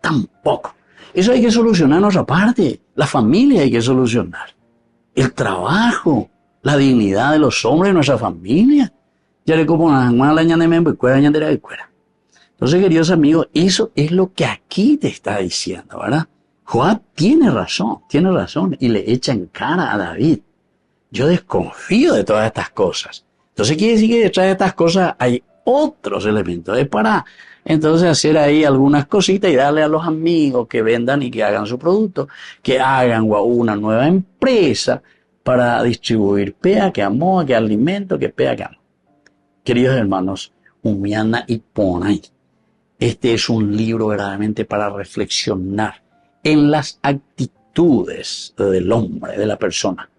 tan poco. Eso hay que solucionarnos aparte. La familia hay que solucionar. El trabajo, la dignidad de los hombres de nuestra familia. Ya le como una mala ñande me cuera ñandera de cuera. Entonces, queridos amigos, eso es lo que aquí te está diciendo, ¿verdad? Joab tiene razón, y le echa en cara a David. Yo desconfío de todas estas cosas. Entonces quiere decir que detrás de estas cosas hay otros elementos. Es para entonces hacer ahí algunas cositas y darle a los amigos que vendan y que hagan su producto, que hagan una nueva empresa para distribuir pea, que amor, que alimento, que pea, que amor. Queridos hermanos, Umiana y Ponay. Este es un libro verdaderamente para reflexionar en las actitudes del hombre, de la persona.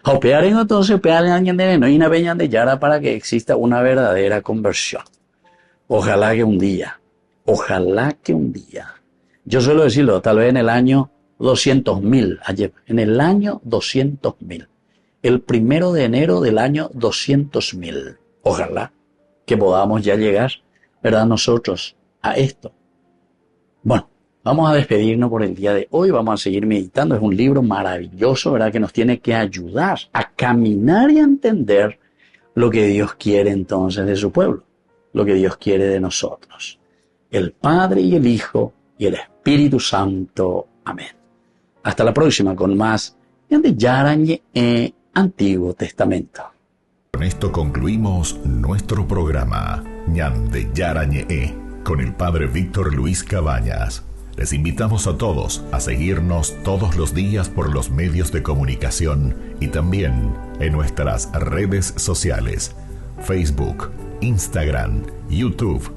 Opear en entonces, opear en alguien de no hay una peña de Yara para que exista una verdadera conversión. Ojalá que un día, yo suelo decirlo, tal vez en el año 200.000, ayer, en el año 200.000, el 1 de enero del año 200.000, ojalá que podamos ya llegar, ¿verdad? Nosotros a esto. Bueno, vamos a despedirnos por el día de hoy, vamos a seguir meditando, es un libro maravilloso, ¿verdad? Que nos tiene que ayudar a caminar y a entender lo que Dios quiere entonces de su pueblo, lo que Dios quiere de nosotros. El Padre y el Hijo y el Espíritu Santo. Amén. Hasta la próxima con más de Yarañe Antiguo Testamento. Con esto concluimos nuestro programa Ñande Yarañe con el Padre Víctor Luis Cabañas. Les invitamos a todos a seguirnos todos los días por los medios de comunicación y también en nuestras redes sociales, Facebook, Instagram, YouTube.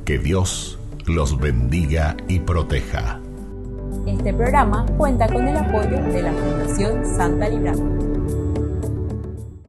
Que Dios los bendiga y proteja. Este programa cuenta con el apoyo de la Fundación Santa Librada.